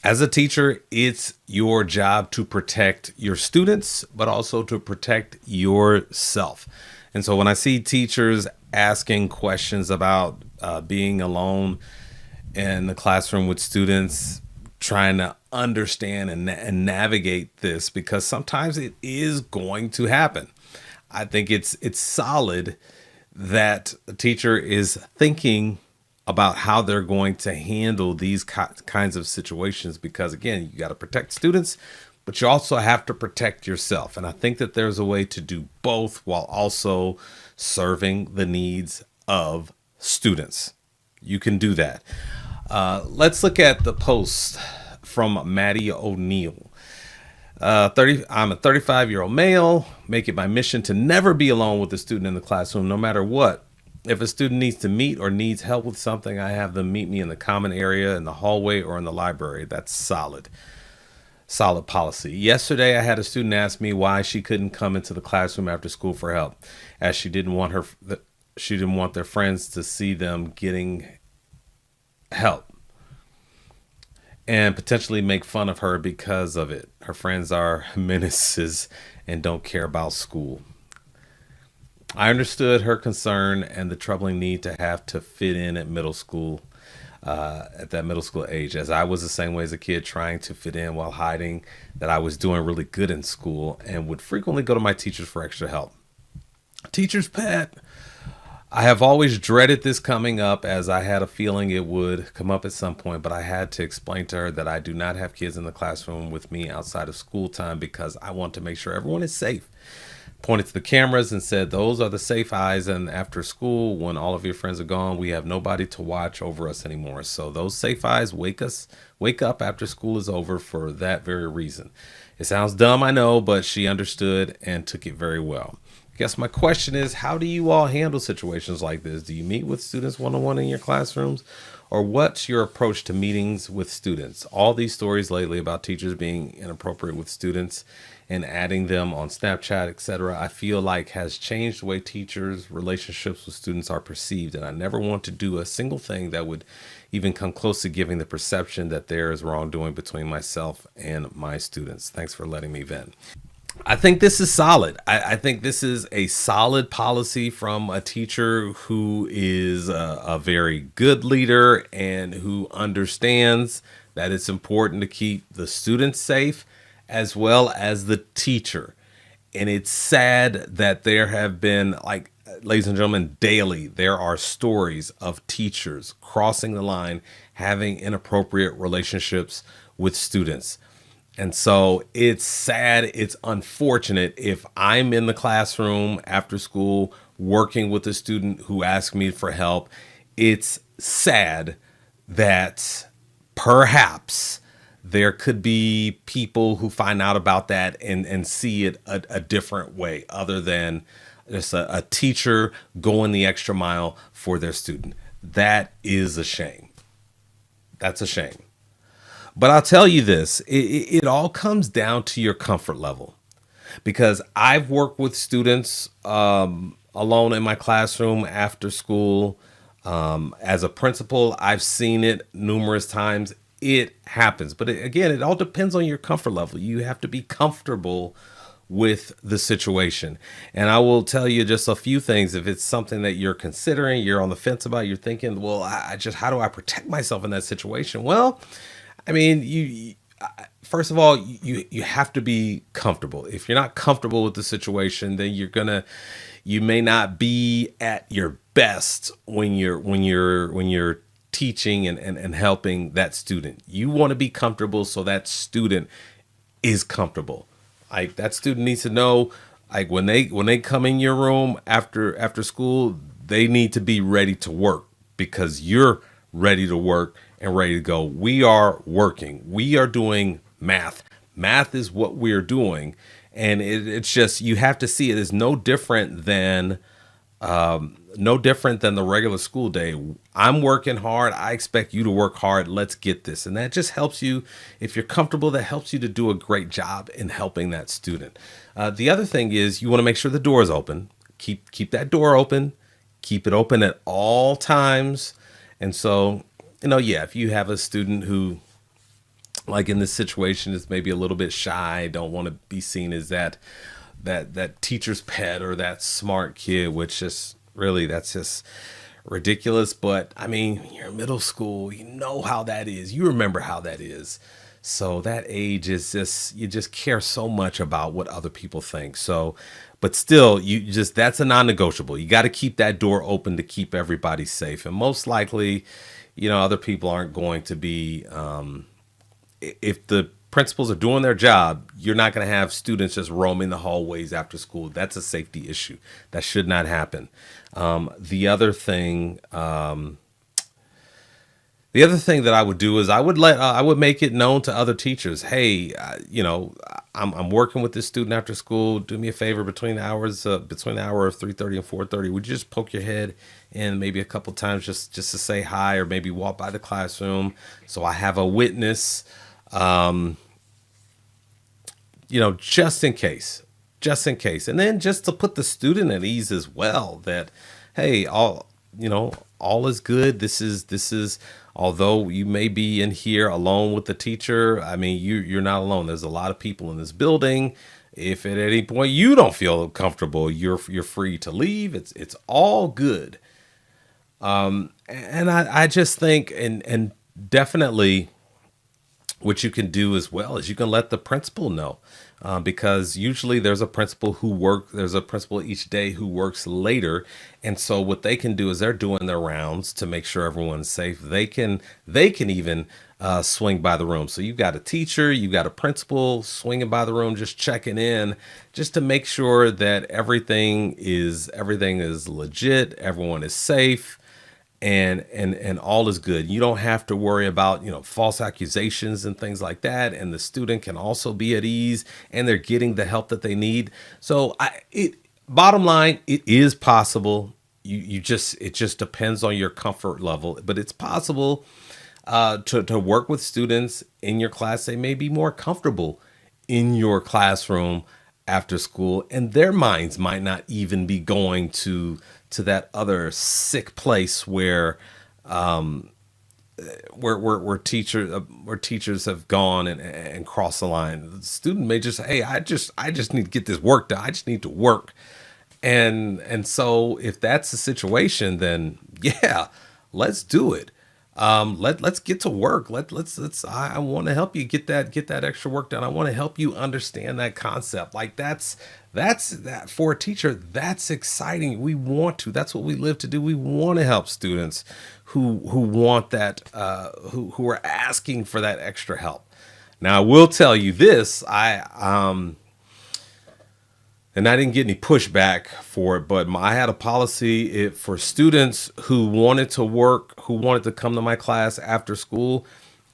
As a teacher, it's your job to protect your students, but also to protect yourself. And so when I see teachers asking questions about being alone in the classroom with students, trying to understand and navigate this, because sometimes it is going to happen. I think it's solid that a teacher is thinking about how they're going to handle these kinds of situations, because again, you got to protect students, but you also have to protect yourself. And I think that there's a way to do both while also serving the needs of students. You can do that. Let's look at the post from Maddie O'Neill. 30. I'm a 35-year-old male. Make it my mission to never be alone with a student in the classroom, no matter what. If a student needs to meet or needs help with something, I have them meet me in the common area, in the hallway, or in the library. That's solid. Solid policy. Yesterday, I had a student ask me why she couldn't come into the classroom after school for help, as she didn't want their friends to see them getting help and potentially make fun of her because of it. Her friends are menaces and don't care about school. I understood her concern and the troubling need to have to fit in at middle school, at that middle school age, as I was the same way as a kid, trying to fit in while hiding that I was doing really good in school and would frequently go to my teachers for extra help. Teacher's pet. I have always dreaded this coming up, as I had a feeling it would come up at some point, but I had to explain to her that I do not have kids in the classroom with me outside of school time because I want to make sure everyone is safe. Pointed to the cameras and said, those are the safe eyes, and after school, when all of your friends are gone, we have nobody to watch over us anymore. So those safe eyes wake up after school is over for that very reason. It sounds dumb, I know, but she understood and took it very well. I guess my question is, how do you all handle situations like this? Do you meet with students one-on-one in your classrooms? Or what's your approach to meetings with students? All these stories lately about teachers being inappropriate with students and adding them on Snapchat, etc., I feel like has changed the way teachers' relationships with students are perceived. And I never want to do a single thing that would even come close to giving the perception that there is wrongdoing between myself and my students. Thanks for letting me vent. I think this is solid. I think this is a solid policy from a teacher who is a very good leader and who understands that it's important to keep the students safe as well as the teacher. And it's sad that there have been, like, ladies and gentlemen, daily, there are stories of teachers crossing the line, having inappropriate relationships with students. And so it's sad, it's unfortunate if I'm in the classroom after school working with a student who asks me for help. It's sad that perhaps there could be people who find out about that and see it a different way, other than just a teacher going the extra mile for their student. That is a shame. That's a shame. But I'll tell you this, it all comes down to your comfort level, because I've worked with students alone in my classroom after school. As a principal, I've seen it numerous times. It happens. But again, it all depends on your comfort level. You have to be comfortable with the situation. And I will tell you just a few things. If it's something that you're considering, you're on the fence about, you're thinking, well, how do I protect myself in that situation? Well, I mean, first of all, you have to be comfortable. If you're not comfortable with the situation, then you may not be at your best when you're teaching and helping that student. You want to be comfortable so that student is comfortable. Like, that student needs to know, like, when they come in your room after school, they need to be ready to work, because you're ready to work and ready to go. We are working. We are doing math. Math is what we're doing. And it's just, you have to see it as no different than the regular school day. I'm working hard. I expect you to work hard. Let's get this. And that just helps you. If you're comfortable, that helps you to do a great job in helping that student. The other thing is, you want to make sure the door is open. Keep that door open. Keep it open at all times. And so, yeah, if you have a student who like in this situation is maybe a little bit shy, don't want to be seen as that teacher's pet or that smart kid, which is really, that's just ridiculous. But I mean, you're in middle school, you know how that is. You remember how that is. So that age is just, you just care so much about what other people think. So, but still, you just, that's a non-negotiable. You got to keep that door open to keep everybody safe. And most likely, other people aren't going to be, if the principals are doing their job, you're not going to have students just roaming the hallways after school. That's a safety issue. That should not happen. The other thing, that I would do is I would make it known to other teachers. Hey, I'm working with this student after school. Do me a favor between the hour of 3:30 and 4:30. Would you just poke your head in maybe a couple times just to say hi, or maybe walk by the classroom so I have a witness. Just in case, and then just to put the student at ease as well, that, hey, all is good. This is, although you may be in here alone with the teacher, I mean, you're not alone. There's a lot of people in this building. If at any point you don't feel comfortable, you're free to leave. It's all good. And I just think, and definitely, what you can do as well is you can let the principal know, because usually there's a principal each day who works later. And so what they can do is they're doing their rounds to make sure everyone's safe. They can even swing by the room. So you've got a teacher, you've got a principal swinging by the room, just checking in, just to make sure that everything is legit, everyone is safe, and all is good. You don't have to worry about, false accusations and things like that. And the student can also be at ease, and they're getting the help that they need. So bottom line, it is possible. It just depends on your comfort level, but it's possible to work with students in your class. They may be more comfortable in your classroom after school, and their minds might not even be going to that other sick place where teachers have gone and crossed the line. The student may just say, hey, I just need to get this work done. I just need to work. And so if that's the situation, then yeah, let's do it. Let's get to work. I want to help you get that extra work done. I want to help you understand that concept. Like that's that for a teacher, that's exciting. That's what we live to do. We want to help students who want that, who are asking for that extra help. Now I will tell you this, and I didn't get any pushback for it, but I had a policy for students who wanted to come to my class after school.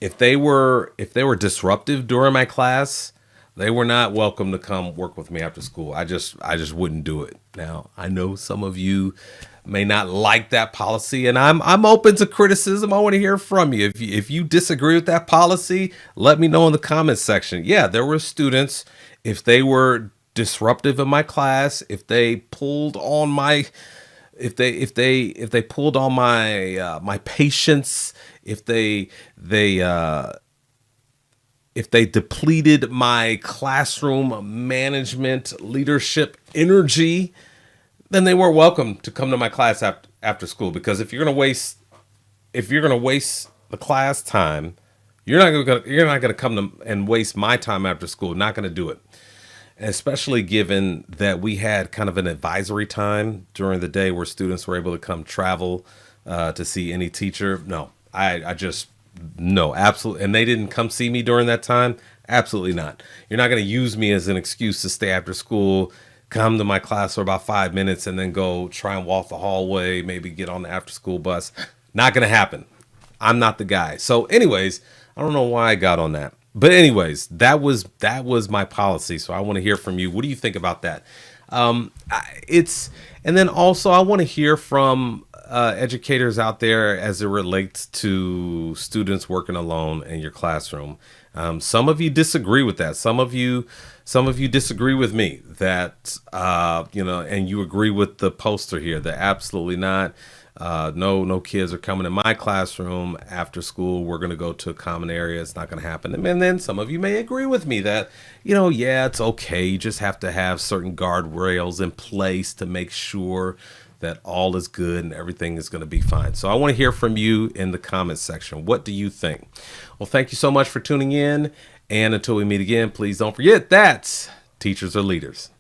If they were disruptive during my class, they were not welcome to come work with me after school. I just wouldn't do it. Now, I know some of you may not like that policy, and I'm open to criticism. I want to hear from you. If you disagree with that policy, let me know in the comments section. Yeah, there were students, if they were disruptive in my class, if they pulled on my my patience, if they depleted my classroom management leadership energy, then they weren't welcome to come to my class after school. Because if you're gonna waste the class time, you're not gonna come and waste my time after school. Not gonna do it. Especially given that we had kind of an advisory time during the day where students were able to come travel to see any teacher. No, no, absolutely. And they didn't come see me during that time. Absolutely not. You're not going to use me as an excuse to stay after school, come to my class for about 5 minutes, and then go try and walk the hallway, maybe get on the after school bus. Not going to happen. I'm not the guy. So anyways, I don't know why I got on that. But anyways, that was my policy. So I want to hear from you. What do you think about that? And then also I want to hear from educators out there as it relates to students working alone in your classroom. Some of you disagree with that. Some of you disagree with me that, and you agree with the poster here that absolutely not. No kids are coming in my classroom after school. We're going to go to a common area. It's not going to happen. And then some of you may agree with me that, yeah, it's okay. You just have to have certain guardrails in place to make sure that all is good and everything is going to be fine. So I want to hear from you in the comments section. What do you think? Well, thank you so much for tuning in. And until we meet again, please don't forget that teachers are leaders.